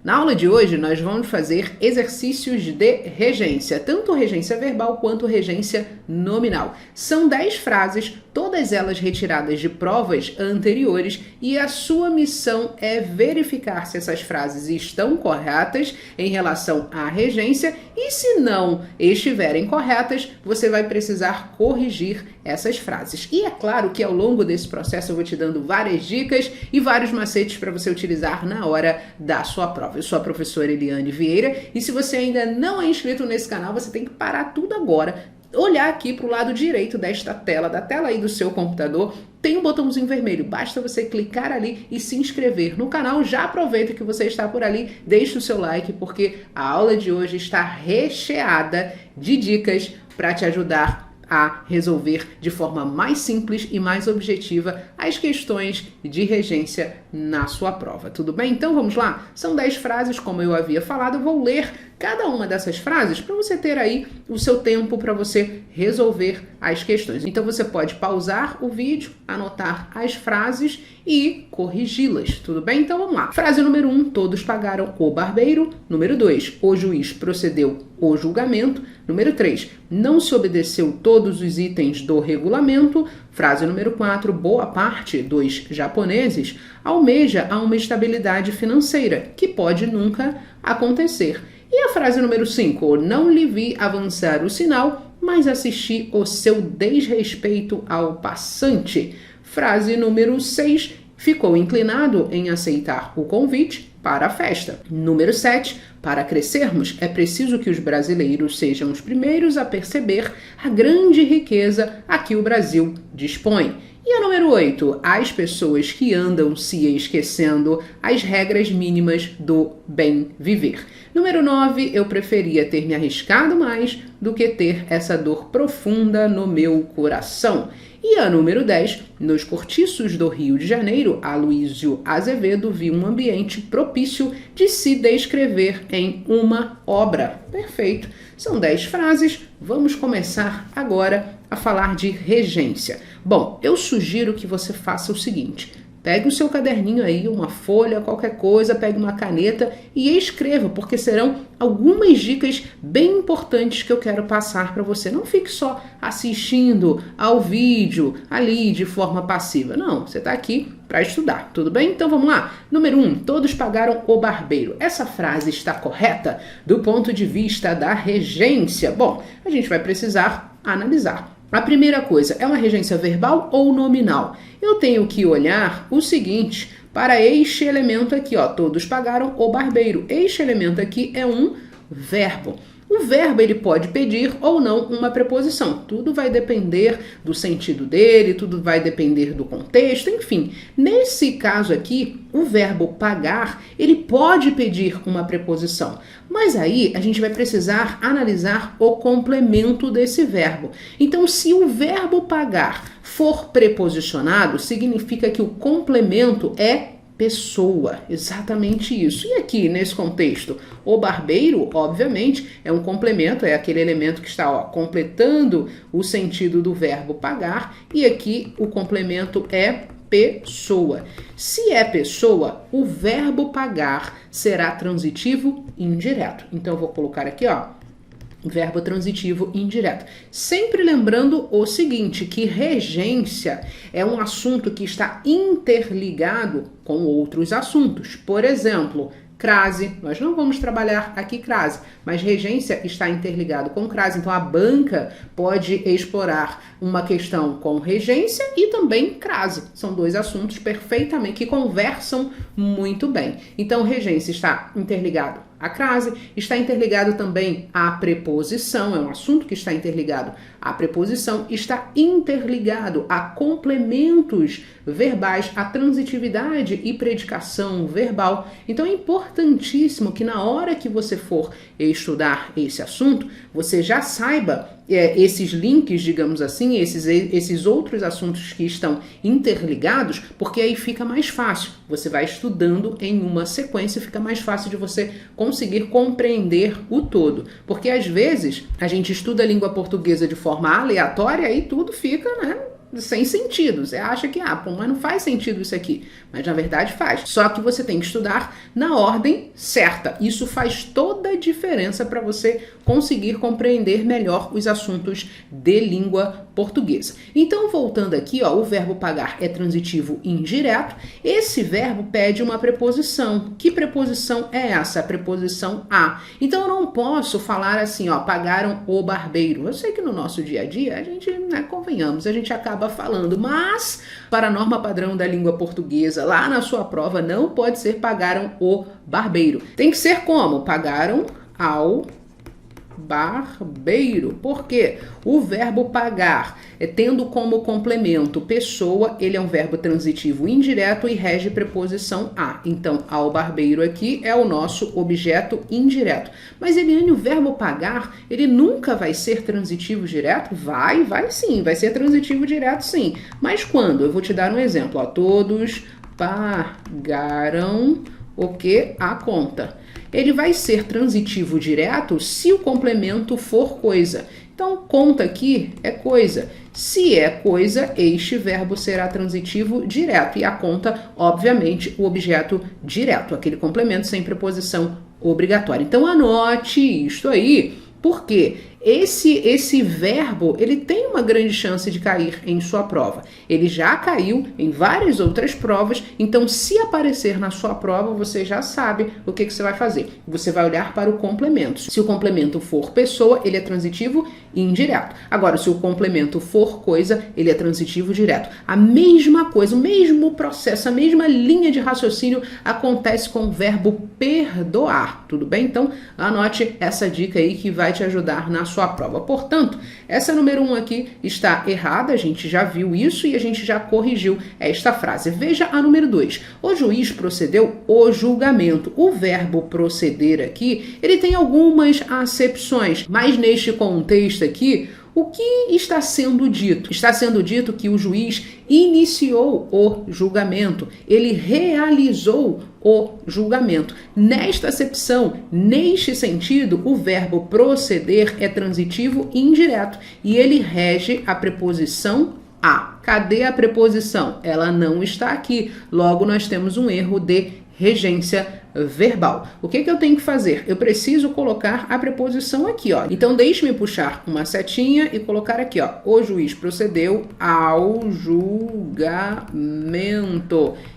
Na aula de hoje, nós vamos fazer exercícios de regência, tanto regência verbal quanto regência nominal. São 10 frases, todas elas retiradas de provas anteriores, e a sua missão é verificar se essas frases estão corretas em relação à regência, e se não estiverem corretas, você vai precisar corrigir essas frases. E é claro que ao longo desse processo eu vou te dando várias dicas e vários macetes para você utilizar na hora da sua prova. Eu sou a professora Eliane Vieira e se você ainda não é inscrito nesse canal, você tem que parar tudo agora, olhar aqui para o lado direito desta tela, da tela aí do seu computador, tem um botãozinho vermelho, basta você clicar ali e se inscrever no canal. Já aproveita que você está por ali, deixe o seu like, porque a aula de hoje está recheada de dicas para te ajudar a resolver de forma mais simples e mais objetiva as questões de regência na sua prova. Tudo bem? Então vamos lá? São 10 frases, como eu havia falado, eu vou ler cada uma dessas frases para você ter aí o seu tempo para você resolver as questões. Então você pode pausar o vídeo, anotar as frases e corrigi-las, tudo bem? Então vamos lá. Frase número 1, todos pagaram o barbeiro. Número 2, o juiz procedeu o julgamento. Número 3, não se obedeceu todos os itens do regulamento. Frase número 4, boa parte dos japoneses almeja a uma estabilidade financeira, que pode nunca acontecer. E a frase número 5, não lhe vi avançar o sinal, mas assisti o seu desrespeito ao passante. Frase número 6, ficou inclinado em aceitar o convite para a festa. Número 7, para crescermos, é preciso que os brasileiros sejam os primeiros a perceber a grande riqueza a que o Brasil dispõe. E a número 8, as pessoas que andam se esquecendo as regras mínimas do bem viver. Número 9, eu preferia ter me arriscado mais do que ter essa dor profunda no meu coração. E a número 10, nos cortiços do Rio de Janeiro, Aloysio Azevedo viu um ambiente propício de se descrever em uma obra. Perfeito. São 10 frases. Vamos começar agora a falar de regência. Bom, eu sugiro que você faça o seguinte. Pegue o seu caderninho aí, uma folha, qualquer coisa, pegue uma caneta e escreva, porque serão algumas dicas bem importantes que eu quero passar para você. Não fique só assistindo ao vídeo ali de forma passiva. Não, você está aqui para estudar, tudo bem? Então vamos lá. Número 1, todos pagaram o barbeiro. Essa frase está correta do ponto de vista da regência? Bom, a gente vai precisar analisar. A primeira coisa, é uma regência verbal ou nominal? Eu tenho que olhar o seguinte, para este elemento aqui, ó, todos pagaram o barbeiro. Este elemento aqui é um verbo. O verbo ele pode pedir ou não uma preposição. Tudo vai depender do sentido dele, tudo vai depender do contexto, enfim. Nesse caso aqui, o verbo pagar, ele pode pedir uma preposição. Mas aí a gente vai precisar analisar o complemento desse verbo. Então, se o verbo pagar for preposicionado, significa que o complemento é pessoa, exatamente isso. E aqui, nesse contexto, o barbeiro, obviamente, é um complemento, é aquele elemento que está completando o sentido do verbo pagar, e aqui o complemento é pessoa. Se é pessoa, o verbo pagar será transitivo indireto. Então, eu vou colocar aqui, ó, verbo transitivo indireto. Sempre lembrando o seguinte, que regência é um assunto que está interligado com outros assuntos. Por exemplo, crase, nós não vamos trabalhar aqui crase, mas regência está interligado com crase, então a banca pode explorar uma questão com regência e também crase. São dois assuntos perfeitamente que conversam muito bem. Então regência está interligado à crase, está interligado também à preposição, é um assunto que está interligado à preposição, está interligado a complementos verbais, a transitividade e predicação verbal. Então é importantíssimo que na hora que você for estudar esse assunto, você já saiba esses links, digamos assim, esses outros assuntos que estão interligados, porque aí fica mais fácil. Você vai estudando em uma sequência, fica mais fácil de você conseguir compreender o todo. Porque às vezes a gente estuda a língua portuguesa de forma aleatória e tudo fica, né, sem sentido. Você acha que, pô, mas não faz sentido isso aqui. Mas na verdade faz. Só que você tem que estudar na ordem certa. Isso faz toda a diferença para você conseguir compreender melhor os assuntos de língua portuguesa. Então, voltando aqui, ó, o verbo pagar é transitivo indireto. Esse verbo pede uma preposição. Que preposição é essa? A preposição a. Então, eu não posso falar assim, ó, pagaram o barbeiro. Eu sei que no nosso dia a dia, a gente, convenhamos, a gente acaba falando, mas para a norma padrão da língua portuguesa, lá na sua prova, não pode ser pagaram o barbeiro. Tem que ser como? Pagaram ao barbeiro. Por quê? O verbo pagar, tendo como complemento pessoa, ele é um verbo transitivo indireto e rege preposição a. Então, ao barbeiro aqui é o nosso objeto indireto. Mas, Eliane, o verbo pagar, ele nunca vai ser transitivo direto? Vai sim, vai ser transitivo direto sim. Mas quando? Eu vou te dar um exemplo. Ó, todos pagaram o que? A conta. Ele vai ser transitivo direto se o complemento for coisa. Então, conta aqui é coisa. Se é coisa, este verbo será transitivo direto. E a conta, obviamente, o objeto direto, aquele complemento sem preposição obrigatória. Então, anote isto aí, porque esse verbo, ele tem uma grande chance de cair em sua prova. Ele já caiu em várias outras provas, então se aparecer na sua prova, você já sabe o que você vai fazer. Você vai olhar para o complemento. Se o complemento for pessoa, ele é transitivo indireto. Agora, se o complemento for coisa, ele é transitivo direto. A mesma coisa, o mesmo processo, a mesma linha de raciocínio acontece com o verbo perdoar, tudo bem? Então, anote essa dica aí que vai te ajudar na sua prova. Portanto, essa número 1 aqui está errada, a gente já viu isso e a gente já corrigiu esta frase. Veja a número 2. O juiz procedeu o julgamento. O verbo proceder aqui, ele tem algumas acepções, mas neste contexto aqui, o que está sendo dito? Está sendo dito que o juiz iniciou o julgamento, ele realizou o julgamento. Nesta acepção, neste sentido, o verbo proceder é transitivo indireto e ele rege a preposição a. Cadê a preposição? Ela não está aqui. Logo, nós temos um erro de regência verbal. O que eu tenho que fazer? Eu preciso colocar a preposição aqui, ó. Então, deixe-me puxar uma setinha e colocar aqui, ó. O juiz procedeu ao julgamento.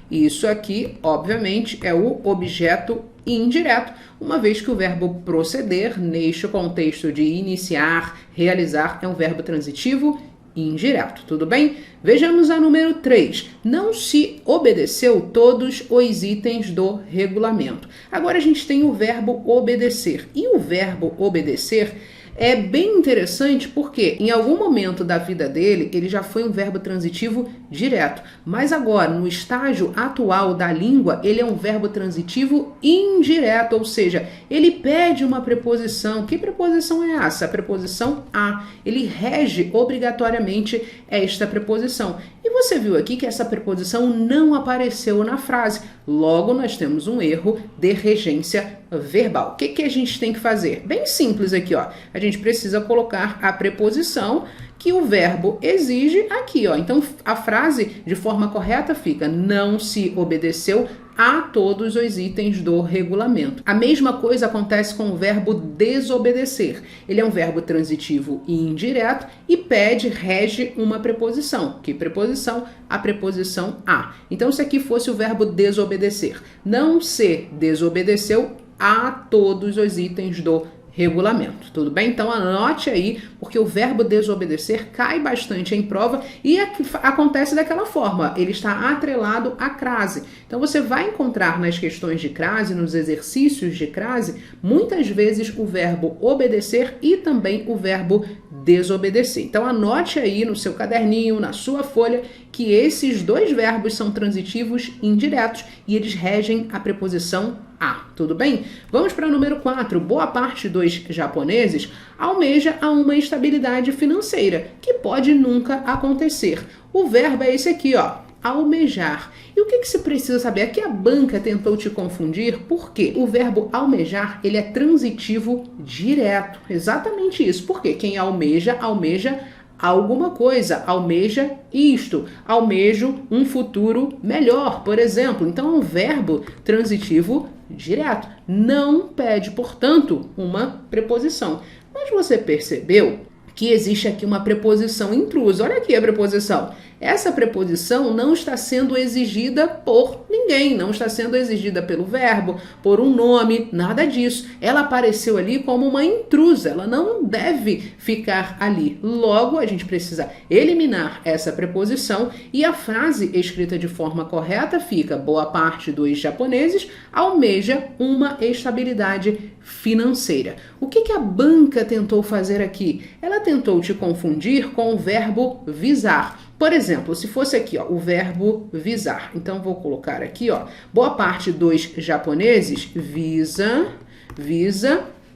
Isso aqui, obviamente, é o objeto indireto, uma vez que o verbo proceder, neste contexto de iniciar, realizar, é um verbo transitivo indireto, tudo bem? Vejamos a número 3. Não se obedeceu todos os itens do regulamento. Agora a gente tem o verbo obedecer. E o verbo obedecer é bem interessante porque em algum momento da vida dele, ele já foi um verbo transitivo direto. Mas agora, no estágio atual da língua, ele é um verbo transitivo indireto, ou seja, ele pede uma preposição. Que preposição é essa? A preposição a. Ele rege obrigatoriamente esta preposição. E você viu aqui que essa preposição não apareceu na frase. Logo, nós temos um erro de regência verbal. O que a gente tem que fazer? Bem simples aqui, ó. A gente precisa colocar a preposição que o verbo exige aqui, ó. Então, a frase, de forma correta, fica: não se obedeceu a todos os itens do regulamento. A mesma coisa acontece com o verbo desobedecer. Ele é um verbo transitivo e indireto e pede, rege uma preposição. Que preposição? A preposição a. Então, se aqui fosse o verbo desobedecer, não se desobedeceu a todos os itens do regulamento, tudo bem? Então anote aí, porque o verbo desobedecer cai bastante em prova e acontece daquela forma, ele está atrelado à crase. Então você vai encontrar nas questões de crase, nos exercícios de crase, muitas vezes o verbo obedecer e também o verbo desobedecer. Então anote aí no seu caderninho, na sua folha, que esses dois verbos são transitivos indiretos e eles regem a preposição a, tudo bem? Vamos para o número 4. Boa parte dos japoneses almeja a uma estabilidade financeira, que pode nunca acontecer. O verbo é esse aqui, ó, almejar. E o que você precisa saber? Aqui a banca tentou te confundir, porque o verbo almejar, ele é transitivo direto. Exatamente isso. Porque quem almeja, almeja alguma coisa, almeja isto, almejo um futuro melhor, por exemplo. Então, é um verbo transitivo direto. Não pede, portanto, uma preposição. Mas você percebeu que existe aqui uma preposição intrusa. Olha aqui a preposição. Essa preposição não está sendo exigida por ninguém, não está sendo exigida pelo verbo, por um nome, nada disso. Ela apareceu ali como uma intrusa, ela não deve ficar ali. Logo, a gente precisa eliminar essa preposição e a frase escrita de forma correta fica: boa parte dos japoneses almeja uma estabilidade financeira. O que a banca tentou fazer aqui? Ela tentou te confundir com o verbo visar. Por exemplo, se fosse aqui, ó, o verbo visar. Então, vou colocar aqui, ó, boa parte dos japoneses visa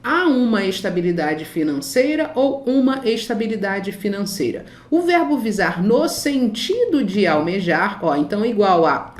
a uma estabilidade financeira ou uma estabilidade financeira. O verbo visar no sentido de almejar, ó, então igual a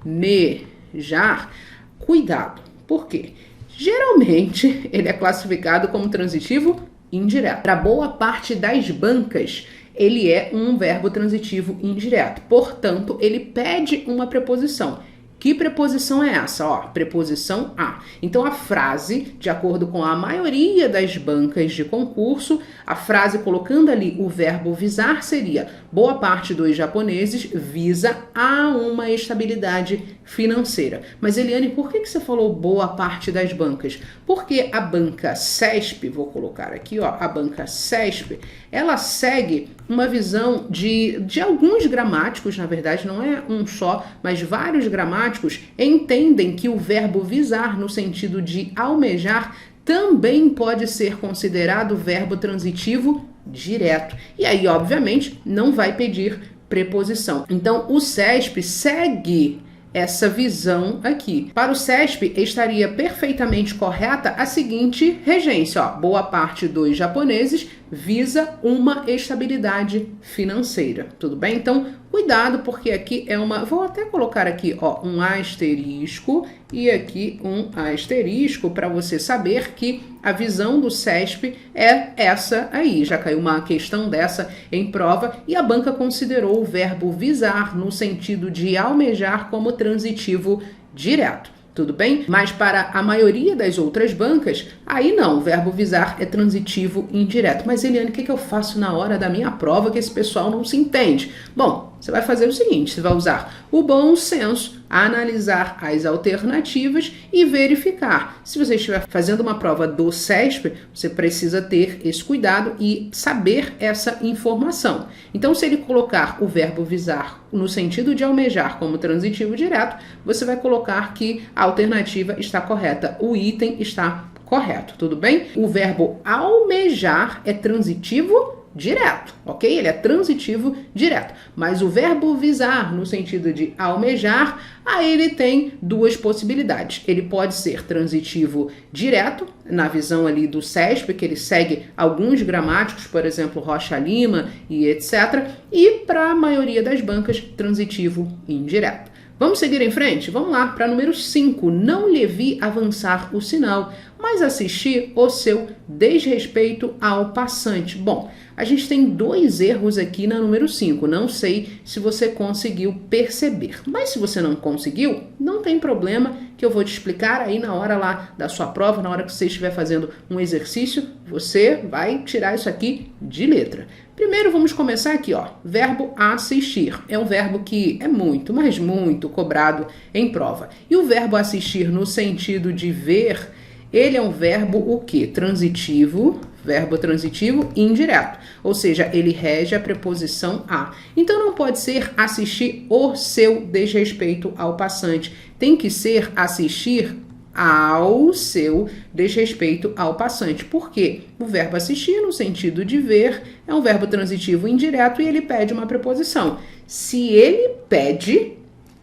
almejar, cuidado. Por quê? Geralmente, ele é classificado como transitivo indireto. Para boa parte das bancas, ele é um verbo transitivo indireto. Portanto, ele pede uma preposição. Que preposição é essa? Ó, preposição a. Então, a frase, de acordo com a maioria das bancas de concurso, a frase colocando ali o verbo visar seria: boa parte dos japoneses visa a uma estabilidade financeira. Mas, Eliane, por que você falou boa parte das bancas? Porque a banca CESP, vou colocar aqui, ó, a banca CESP, ela segue uma visão de alguns gramáticos, na verdade não é um só, mas vários gramáticos entendem que o verbo visar no sentido de almejar também pode ser considerado verbo transitivo direto. E aí, obviamente, não vai pedir preposição. Então, o CESP segue essa visão aqui. Para o CESP, estaria perfeitamente correta a seguinte regência, ó, boa parte dos japoneses visa uma estabilidade financeira, tudo bem? Então, cuidado, porque aqui é uma... Vou até colocar aqui, ó, um asterisco e aqui um asterisco para você saber que a visão do CESP é essa aí. Já caiu uma questão dessa em prova e a banca considerou o verbo visar no sentido de almejar como transitivo direto. Tudo bem? Mas para a maioria das outras bancas, aí não, o verbo visar é transitivo indireto. Mas, Eliane, o que eu faço na hora da minha prova que esse pessoal não se entende? Bom, você vai fazer o seguinte, você vai usar o bom senso, analisar as alternativas e verificar. Se você estiver fazendo uma prova do CESP, você precisa ter esse cuidado e saber essa informação. Então, se ele colocar o verbo visar no sentido de almejar como transitivo direto, você vai colocar que a alternativa está correta, o item está correto, tudo bem? O verbo almejar é transitivo direto, ok? Ele é transitivo direto. Mas o verbo visar, no sentido de almejar, aí ele tem duas possibilidades. Ele pode ser transitivo direto, na visão ali do CESP, que ele segue alguns gramáticos, por exemplo, Rocha Lima e etc. E para a maioria das bancas, transitivo indireto. Vamos seguir em frente? Vamos lá para número 5. Não lhe vi avançar o sinal, mas assisti o seu desrespeito ao passante. Bom, a gente tem dois erros aqui na número 5. Não sei se você conseguiu perceber. Mas se você não conseguiu, não tem problema, que eu vou te explicar aí na hora lá da sua prova, na hora que você estiver fazendo um exercício, você vai tirar isso aqui de letra. Primeiro, vamos começar aqui, ó. Verbo assistir. É um verbo que é muito, mas muito cobrado em prova. E o verbo assistir no sentido de ver, ele é um verbo o quê? Transitivo, verbo transitivo indireto. Ou seja, ele rege a preposição a. Então, não pode ser assistir o seu desrespeito ao passante. Tem que ser assistir ao seu desrespeito ao passante. Por quê? O verbo assistir, no sentido de ver, é um verbo transitivo indireto e ele pede uma preposição. Se ele pede,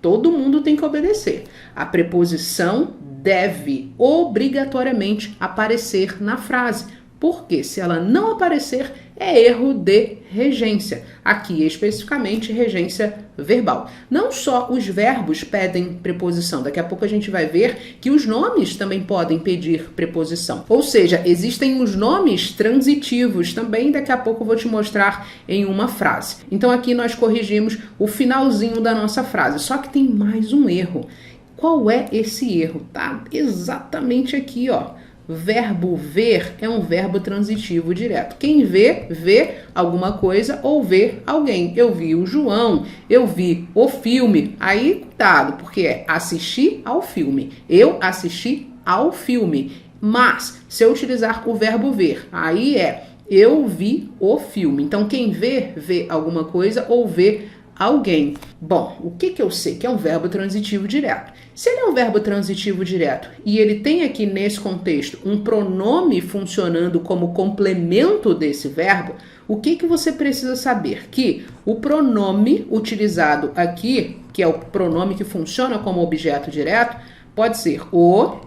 todo mundo tem que obedecer. A preposição deve obrigatoriamente aparecer na frase. Porque se ela não aparecer, é erro de regência. Aqui, especificamente, regência verbal. Não só os verbos pedem preposição, daqui a pouco a gente vai ver que os nomes também podem pedir preposição. Ou seja, existem os nomes transitivos também, daqui a pouco eu vou te mostrar em uma frase. Então aqui nós corrigimos o finalzinho da nossa frase, só que tem mais um erro. Qual é esse erro? Tá exatamente aqui, ó. Verbo ver é um verbo transitivo direto. Quem vê, vê alguma coisa ou vê alguém. Eu vi o João, eu vi o filme. Aí, cuidado, porque é assistir ao filme. Eu assisti ao filme. Mas, se eu utilizar o verbo ver, aí é eu vi o filme. Então, quem vê, vê alguma coisa ou vê alguém. Bom, o que eu sei? Que é um verbo transitivo direto. Se ele é um verbo transitivo direto e ele tem aqui nesse contexto um pronome funcionando como complemento desse verbo, o que você precisa saber? Que o pronome utilizado aqui, que é o pronome que funciona como objeto direto, pode ser o,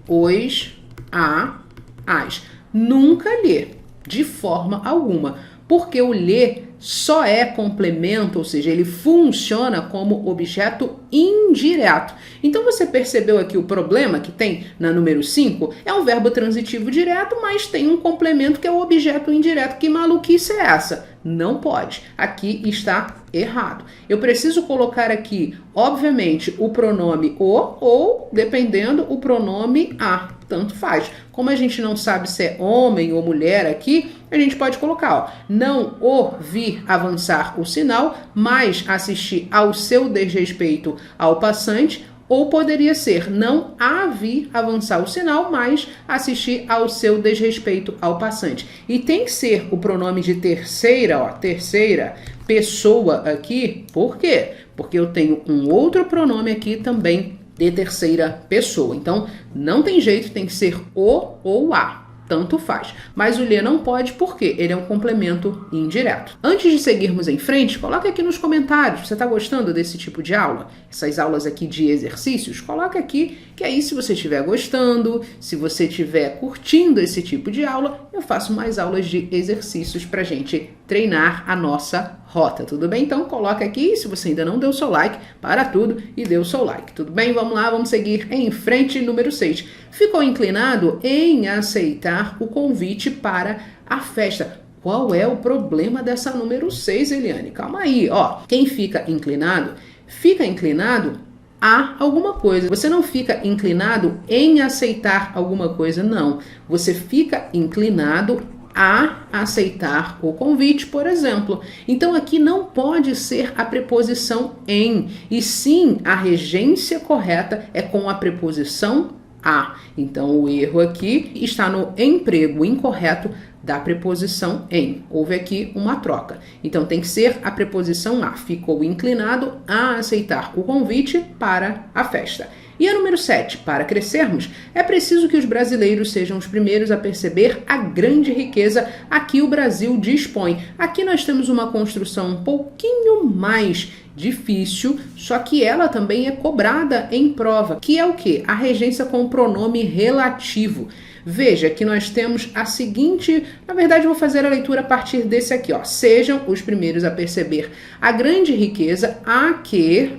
os, a, as. Nunca lhe, de forma alguma, porque o lhe só é complemento, ou seja, ele funciona como objeto indireto. Então você percebeu aqui o problema que tem na número 5? É um verbo transitivo direto, mas tem um complemento que é o objeto indireto. Que maluquice é essa? Não pode. Aqui está errado. Eu preciso colocar aqui, obviamente, o pronome o ou, dependendo, o pronome a. Tanto faz. Como a gente não sabe se é homem ou mulher aqui, a gente pode colocar, ó, não o vi avançar o sinal, mas assistir ao seu desrespeito ao passante, ou poderia ser, não a vi avançar o sinal, mas assistir ao seu desrespeito ao passante. E tem que ser o pronome de terceira, ó, terceira pessoa aqui, por quê? Porque eu tenho um outro pronome aqui também de terceira pessoa. Então, não tem jeito, tem que ser o ou a. Tanto faz. Mas o lhe não pode porque ele é um complemento indireto. Antes de seguirmos em frente, coloca aqui nos comentários. Você está gostando desse tipo de aula? Essas aulas aqui de exercícios? Coloca aqui, que aí se você estiver gostando, se você estiver curtindo esse tipo de aula, eu faço mais aulas de exercícios para a gente treinar a nossa rota, tudo bem? Então coloca aqui, se você ainda não deu seu like, para tudo e dê o seu like, tudo bem? Vamos lá, vamos seguir em frente. Número 6. Ficou inclinado em aceitar o convite para a festa. Qual é o problema dessa número 6, Eliane? Calma aí, ó. Quem fica inclinado a alguma coisa. Você não fica inclinado em aceitar alguma coisa, não. Você fica inclinado a aceitar o convite, por exemplo. Então aqui não pode ser a preposição em, e sim a regência correta é com a preposição a. Então o erro aqui está no emprego incorreto da preposição em. Houve aqui uma troca. Então tem que ser a preposição a. Ficou inclinado a aceitar o convite para a festa. E a número 7, para crescermos, é preciso que os brasileiros sejam os primeiros a perceber a grande riqueza a que o Brasil dispõe. Aqui nós temos uma construção um pouquinho mais difícil, só que ela também é cobrada em prova, que é o quê? A regência com o pronome relativo. Veja que nós temos a seguinte, na verdade eu vou fazer a leitura a partir desse aqui, ó. Sejam os primeiros a perceber a grande riqueza a que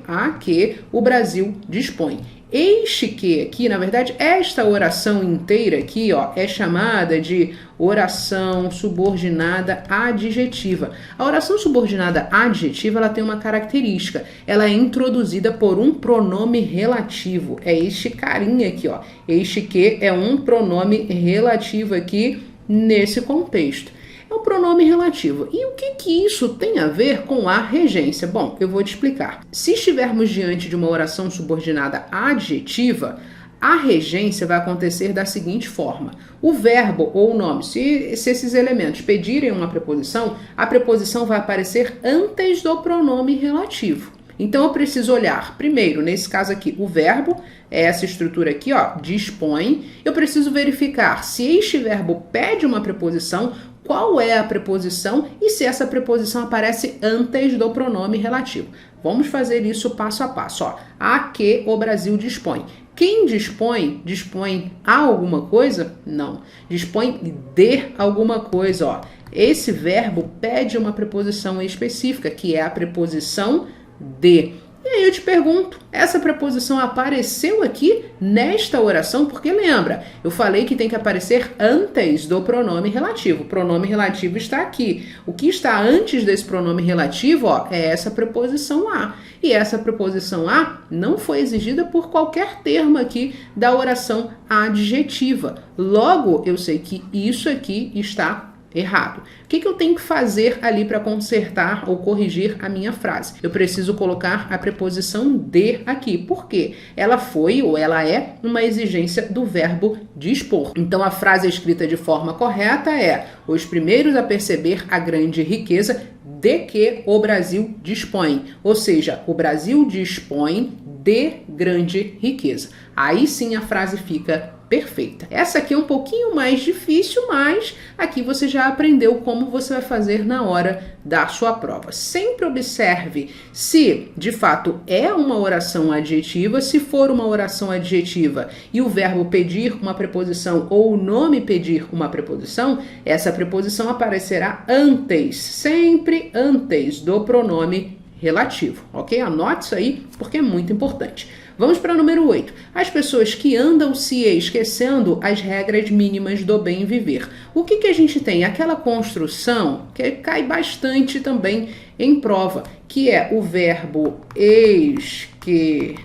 o Brasil dispõe. Este que aqui, na verdade, esta oração inteira aqui, ó, é chamada de oração subordinada adjetiva. A oração subordinada adjetiva, ela tem uma característica. Ela é introduzida por um pronome relativo. É este carinha aqui, ó. Este que é um pronome relativo aqui nesse contexto. É um pronome relativo. E o que isso tem a ver com a regência? Bom, eu vou te explicar. Se estivermos diante de uma oração subordinada adjetiva, a regência vai acontecer da seguinte forma. O verbo ou o nome, se esses elementos pedirem uma preposição, a preposição vai aparecer antes do pronome relativo. Então eu preciso olhar, primeiro, nesse caso aqui, o verbo, é essa estrutura aqui, ó, dispõe. Eu preciso verificar se este verbo pede uma preposição, qual é a preposição e se essa preposição aparece antes do pronome relativo. Vamos fazer isso passo a passo, ó. A que o Brasil dispõe. Quem dispõe? Dispõe a alguma coisa? Não. Dispõe de alguma coisa, ó. Esse verbo pede uma preposição específica, que é a preposição de. E aí eu te pergunto, essa preposição apareceu aqui nesta oração? Porque lembra, eu falei que tem que aparecer antes do pronome relativo. O pronome relativo está aqui. O que está antes desse pronome relativo, ó, é essa preposição a. E essa preposição a não foi exigida por qualquer termo aqui da oração adjetiva. Logo, eu sei que isso aqui está errado. O que eu tenho que fazer ali para consertar ou corrigir a minha frase? Eu preciso colocar a preposição de aqui. Por quê? Ela foi ou ela é uma exigência do verbo dispor. Então a frase escrita de forma correta é: os primeiros a perceber a grande riqueza de que o Brasil dispõe. Ou seja, o Brasil dispõe de grande riqueza. Aí sim a frase fica perfeita. Essa aqui é um pouquinho mais difícil, mas aqui você já aprendeu como você vai fazer na hora da sua prova. Sempre observe se, de fato, é uma oração adjetiva. Se for uma oração adjetiva e o verbo pedir uma preposição ou o nome pedir uma preposição, essa preposição aparecerá antes, sempre antes do pronome relativo, ok? Anote isso aí porque é muito importante. Vamos para o número 8. As pessoas que andam se esquecendo as regras mínimas do bem viver. O que a gente tem? Aquela construção que cai bastante também em prova, que é o verbo esquecer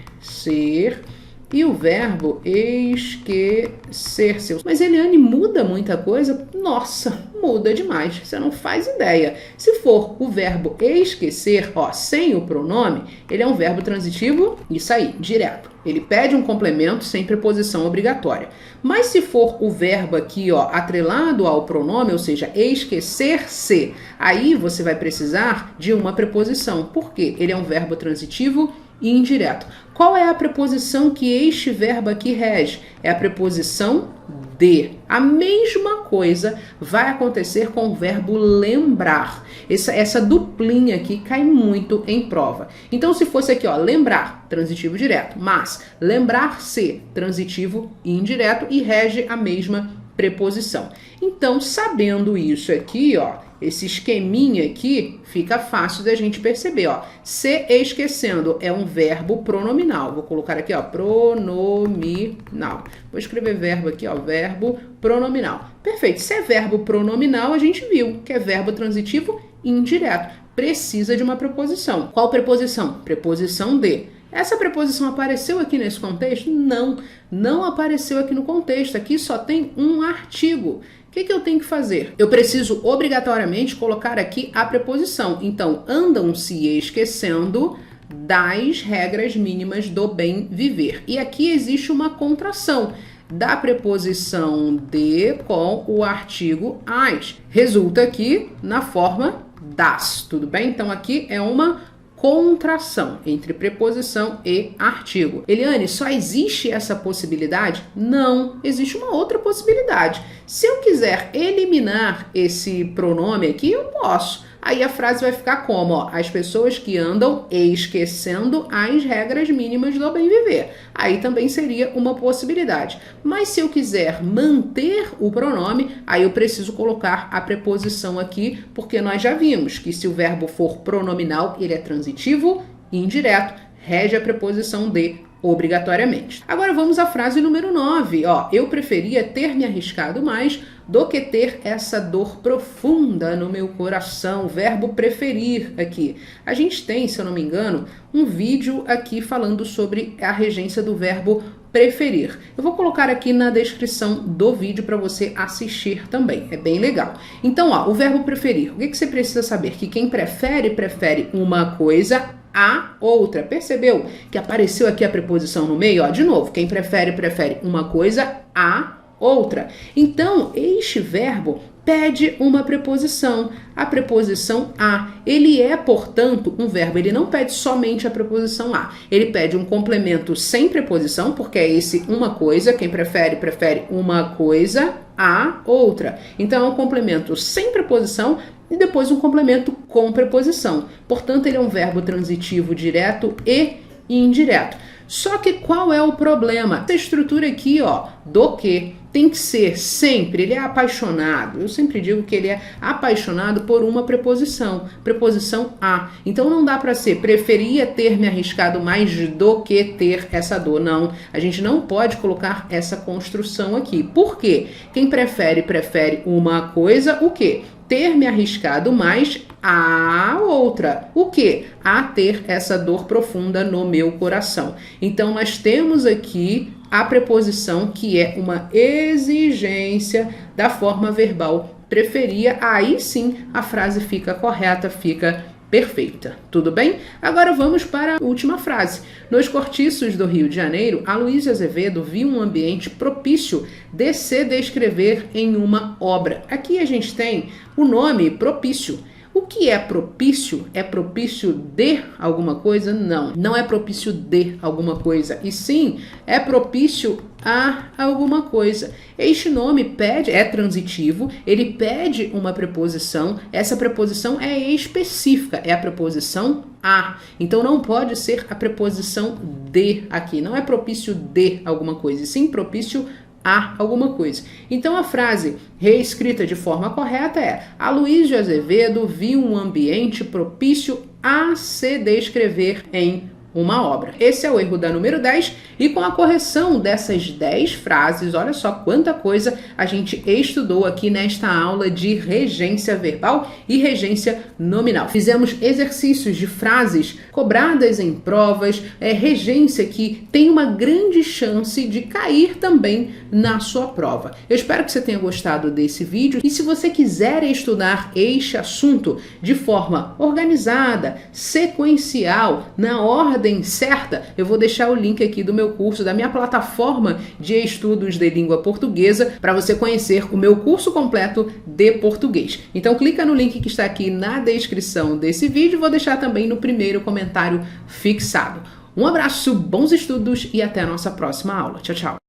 e o verbo esquecer-se. Mas, Eliane, muda muita coisa? Nossa, muda demais. Você não faz ideia. Se for o verbo esquecer, ó, sem o pronome, ele é um verbo transitivo, isso aí, direto. Ele pede um complemento sem preposição obrigatória. Mas se for o verbo aqui, ó, atrelado ao pronome, ou seja, esquecer-se, aí você vai precisar de uma preposição. Por quê? Ele é um verbo transitivo e indireto. Qual é a preposição que este verbo aqui rege? É a preposição de. A mesma coisa vai acontecer com o verbo lembrar. Essa duplinha aqui cai muito em prova. Então, se fosse aqui, ó, lembrar, transitivo direto, mas lembrar-se, transitivo indireto e rege a mesma preposição. Então, sabendo isso aqui, ó, esse esqueminha aqui, fica fácil da gente perceber, ó. Se esquecendo é um verbo pronominal. Vou colocar aqui, ó, pronominal. Vou escrever verbo aqui, ó, verbo pronominal. Perfeito. Se é verbo pronominal, a gente viu que é verbo transitivo indireto. Precisa de uma preposição. Qual preposição? Preposição de. Essa preposição apareceu aqui nesse contexto? Não, não apareceu aqui no contexto. Aqui só tem um artigo. O que eu tenho que fazer? Eu preciso obrigatoriamente colocar aqui a preposição. Então, andam se esquecendo das regras mínimas do bem viver. E aqui existe uma contração da preposição de com o artigo as. Resulta aqui na forma das, tudo bem? Então, aqui é uma contração entre preposição e artigo. Eliane, só existe essa possibilidade? Não, existe uma outra possibilidade. Se eu quiser eliminar esse pronome aqui, eu posso. Aí a frase vai ficar como, ó, as pessoas que andam esquecendo as regras mínimas do bem viver. Aí também seria uma possibilidade. Mas se eu quiser manter o pronome, aí eu preciso colocar a preposição aqui, porque nós já vimos que se o verbo for pronominal, ele é transitivo e indireto, rege a preposição de obrigatoriamente. Agora vamos à frase número 9. Ó, eu preferia ter me arriscado mais do que ter essa dor profunda no meu coração. Verbo preferir aqui. A gente tem, se eu não me engano, um vídeo aqui falando sobre a regência do verbo preferir. Eu vou colocar aqui na descrição do vídeo para você assistir também. É bem legal. Então, ó, o verbo preferir. O que você precisa saber? Que quem prefere, prefere uma coisa a outra. Percebeu que apareceu aqui a preposição no meio? Ó, de novo, quem prefere, prefere uma coisa a outra. Então, este verbo pede uma preposição, a preposição a. Ele é, portanto, um verbo. Ele não pede somente a preposição a. Ele pede um complemento sem preposição, porque é esse uma coisa. Quem prefere, prefere uma coisa a outra. Então, é um complemento sem preposição e depois um complemento com preposição. Portanto, ele é um verbo transitivo direto e indireto. Só que qual é o problema? Essa estrutura aqui, ó, do que tem que ser sempre, ele é apaixonado. Eu sempre digo que ele é apaixonado por uma preposição a. Então não dá para ser preferia ter me arriscado mais do que ter essa dor. Não, a gente não pode colocar essa construção aqui. Por quê? Quem prefere uma coisa, o quê? Ter me arriscado mais a outra. O quê? A ter essa dor profunda no meu coração. Então nós temos aqui a preposição que é uma exigência da forma verbal preferia, aí sim a frase fica correta, fica perfeita. Tudo bem? Agora vamos para a última frase. Nos cortiços do Rio de Janeiro, Aloysio Azevedo viu um ambiente propício de se descrever em uma obra. Aqui a gente tem o nome propício. O que é propício? É propício de alguma coisa? Não, não é propício de alguma coisa, e sim é propício a alguma coisa. Este nome é transitivo, ele pede uma preposição, essa preposição é específica, é a preposição a. Então não pode ser a preposição de aqui, não é propício de alguma coisa, e sim propício a alguma coisa. Então a frase reescrita de forma correta é: Aloysio Azevedo viu um ambiente propício a se descrever em uma obra. Esse é o erro da número 10, e com a correção dessas 10 frases, olha só quanta coisa a gente estudou aqui nesta aula de regência verbal e regência nominal. Fizemos exercícios de frases cobradas em provas, regência que tem uma grande chance de cair também na sua prova. Eu espero que você tenha gostado desse vídeo, e se você quiser estudar este assunto de forma organizada, sequencial, na ordem certa, eu vou deixar o link aqui do meu curso, da minha plataforma de estudos de língua portuguesa, para você conhecer o meu curso completo de português. Então clica no link que está aqui na descrição desse vídeo, vou deixar também no primeiro comentário fixado. Um abraço, bons estudos e até a nossa próxima aula. Tchau, tchau!